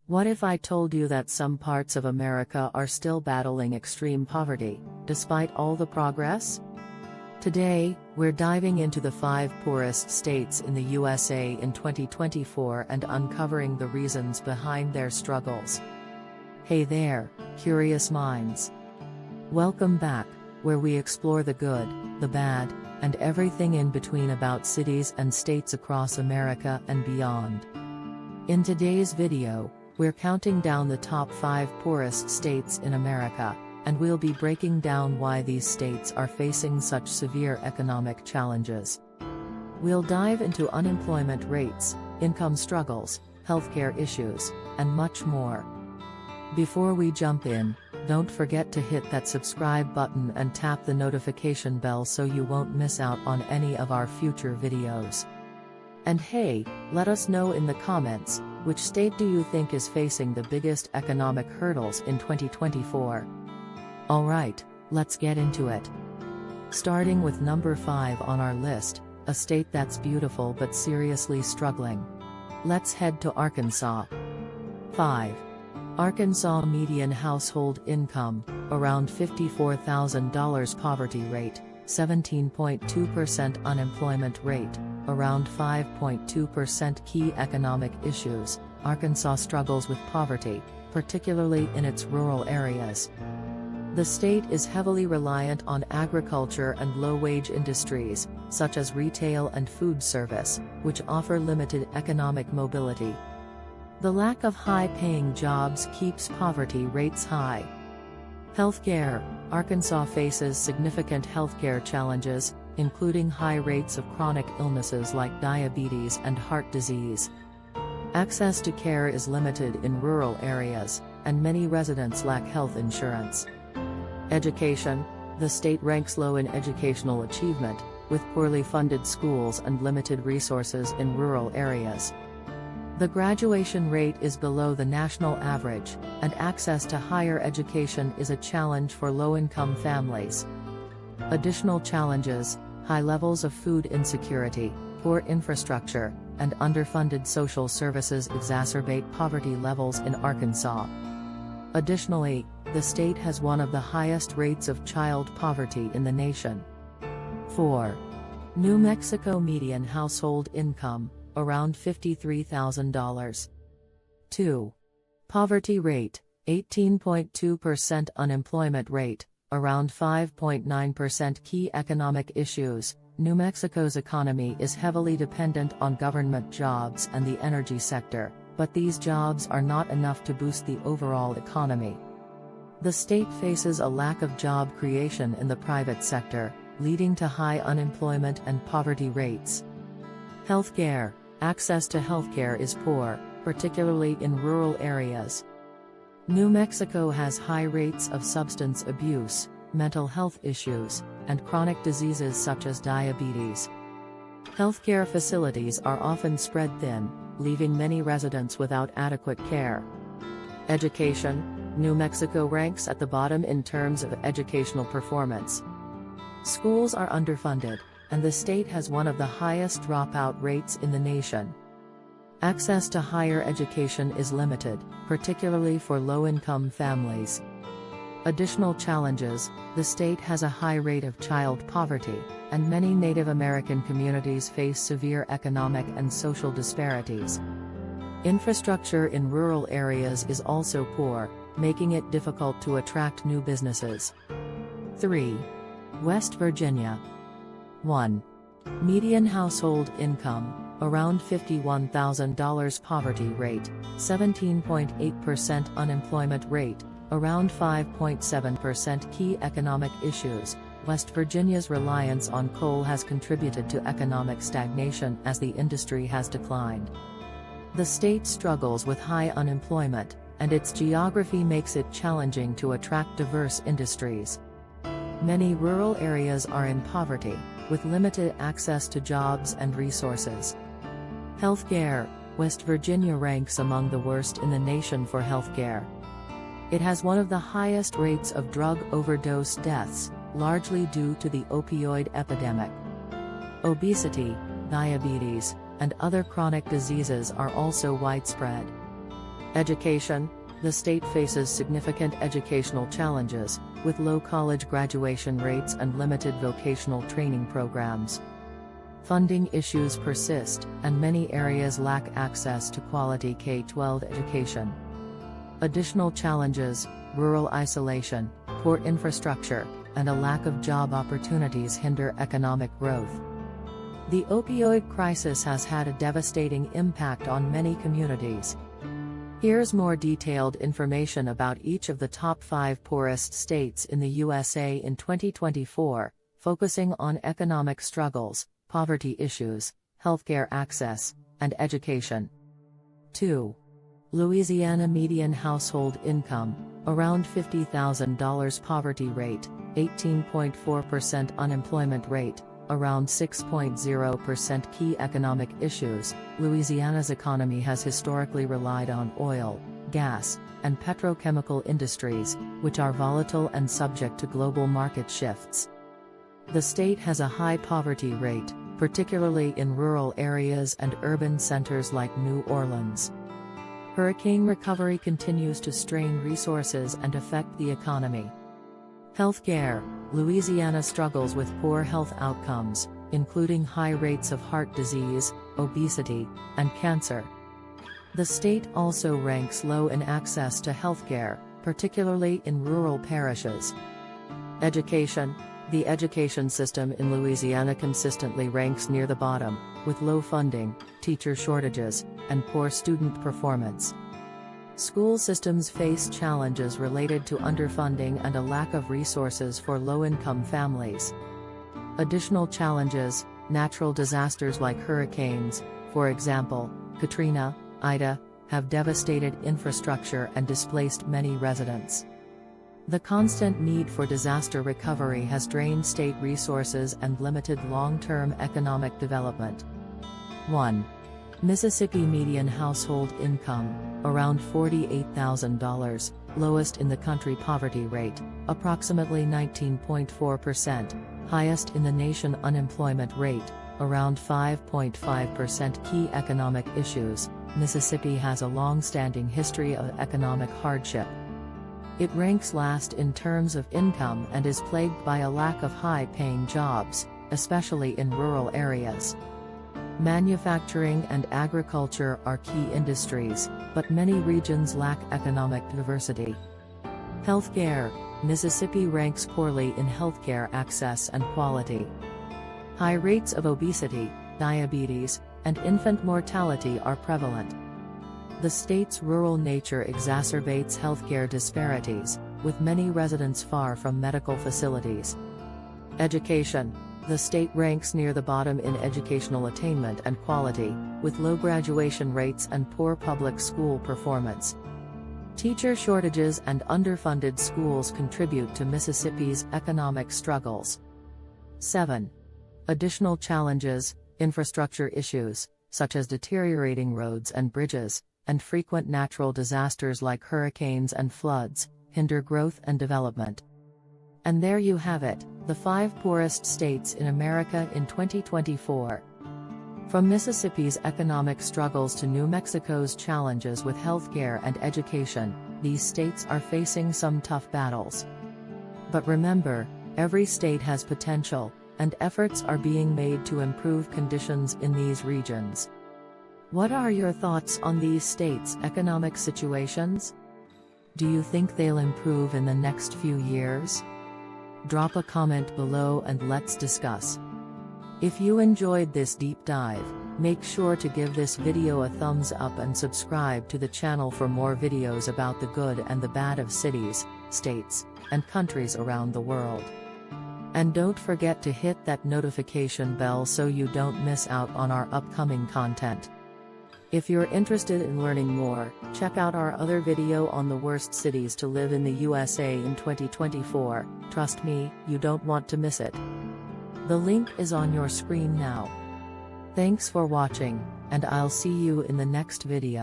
What if I told you that some parts of America are still battling extreme poverty, despite all the progress? Today, we're diving into the 5 poorest states in the USA in 2024 and uncovering the reasons behind their struggles. Hey there, curious minds. Welcome back, where we explore the good, the bad, and everything in between about cities and states across America and beyond. In today's video, we're counting down the top 5 poorest states in America, and we'll be breaking down why these states are facing such severe economic challenges. We'll dive into unemployment rates, income struggles, healthcare issues, and much more. Before we jump in, don't forget to hit that subscribe button and tap the notification bell so you won't miss out on any of our future videos. And hey, let us know in the comments, which state do you think is facing the biggest economic hurdles in 2024? Alright, let's get into it. Starting with number 5 on our list, a state that's beautiful but seriously struggling. Let's head to Arkansas. 5. Arkansas median household income, around $54,000 poverty rate, 17.2% unemployment rate, around 5.2% key economic issues. Arkansas struggles with poverty, particularly in its rural areas. The state is heavily reliant on agriculture and low-wage industries, such as retail and food service, which offer limited economic mobility. The lack of high-paying jobs keeps poverty rates high. Healthcare. Arkansas faces significant healthcare challenges, including high rates of chronic illnesses like diabetes and heart disease. Access to care is limited in rural areas, and many residents lack health insurance. Education. The state ranks low in educational achievement, with poorly funded schools and limited resources in rural areas. The graduation rate is below the national average, and access to higher education is a challenge for low-income families. Additional challenges: high levels of food insecurity, poor infrastructure, and underfunded social services exacerbate poverty levels in Arkansas. Additionally, the state has one of the highest rates of child poverty in the nation. 4. New Mexico median household income, around $53,000. 2. Poverty rate, 18.2% unemployment rate, around 5.9% key economic issues. New Mexico's economy is heavily dependent on government jobs and the energy sector, but these jobs are not enough to boost the overall economy. The state faces a lack of job creation in the private sector, leading to high unemployment and poverty rates. Healthcare. Access to healthcare is poor, particularly in rural areas. New Mexico has high rates of substance abuse, mental health issues, and chronic diseases such as diabetes. Healthcare facilities are often spread thin, leaving many residents without adequate care. Education. New Mexico ranks at the bottom in terms of educational performance. Schools are underfunded, and the state has one of the highest dropout rates in the nation. Access to higher education is limited, particularly for low-income families. Additional challenges: the state has a high rate of child poverty, and many Native American communities face severe economic and social disparities. Infrastructure in rural areas is also poor, making it difficult to attract new businesses. 3. West Virginia. 1. Median household income, around $51,000 poverty rate, 17.8% unemployment rate, around 5.7% key economic issues. West Virginia's reliance on coal has contributed to economic stagnation as the industry has declined. The state struggles with high unemployment, and its geography makes it challenging to attract diverse industries. Many rural areas are in poverty, with limited access to jobs and resources. Healthcare. West Virginia ranks among the worst in the nation for healthcare. It has one of the highest rates of drug overdose deaths, largely due to the opioid epidemic. Obesity, diabetes, and other chronic diseases are also widespread. Education. The state faces significant educational challenges, with low college graduation rates and limited vocational training programs. Funding issues persist, and many areas lack access to quality K-12 education. Additional challenges: rural isolation, poor infrastructure, and a lack of job opportunities hinder economic growth. The opioid crisis has had a devastating impact on many communities. Here's more detailed information about each of the top 5 poorest states in the USA in 2024, focusing on economic struggles, poverty issues, healthcare access, and education. 2. Louisiana median household income, around $50,000. Poverty rate, 18.4%. Unemployment rate, around 6.0%. Key economic issues. Louisiana's economy has historically relied on oil, gas, and petrochemical industries, which are volatile and subject to global market shifts. The state has a high poverty rate, particularly in rural areas and urban centers like New Orleans. Hurricane recovery continues to strain resources and affect the economy. Healthcare. Louisiana struggles with poor health outcomes, including high rates of heart disease, obesity, and cancer. The state also ranks low in access to healthcare, particularly in rural parishes. Education. The education system in Louisiana consistently ranks near the bottom, with low funding, teacher shortages, and poor student performance. School systems face challenges related to underfunding and a lack of resources for low-income families. Additional challenges: natural disasters like hurricanes, for example, Katrina, Ida, have devastated infrastructure and displaced many residents. The constant need for disaster recovery has drained state resources and limited long-term economic development. 1. Mississippi median household income, around $48,000, lowest in the country. Poverty rate, approximately 19.4%, highest in the nation. Unemployment rate, around 5.5%. Key economic issues. Mississippi has a long-standing history of economic hardship. It ranks last in terms of income and is plagued by a lack of high-paying jobs, especially in rural areas. Manufacturing and agriculture are key industries, but many regions lack economic diversity. Healthcare. Mississippi ranks poorly in healthcare access and quality. High rates of obesity, diabetes, and infant mortality are prevalent. The state's rural nature exacerbates healthcare disparities, with many residents far from medical facilities. Education. The state ranks near the bottom in educational attainment and quality, with low graduation rates and poor public school performance. Teacher shortages and underfunded schools contribute to Mississippi's economic struggles. 7. Additional challenges: infrastructure issues, such as deteriorating roads and bridges, and frequent natural disasters like hurricanes and floods, hinder growth and development. And there you have it, the 5 poorest states in America in 2024. From Mississippi's economic struggles to New Mexico's challenges with healthcare and education, these states are facing some tough battles. But remember, every state has potential, and efforts are being made to improve conditions in these regions. What are your thoughts on these states' economic situations? Do you think they'll improve in the next few years? Drop a comment below and let's discuss. If you enjoyed this deep dive, make sure to give this video a thumbs up and subscribe to the channel for more videos about the good and the bad of cities, states, and countries around the world. And don't forget to hit that notification bell so you don't miss out on our upcoming content. If you're interested in learning more, check out our other video on the worst cities to live in the USA in 2024. Trust me, you don't want to miss it. The link is on your screen now. Thanks for watching, and I'll see you in the next video.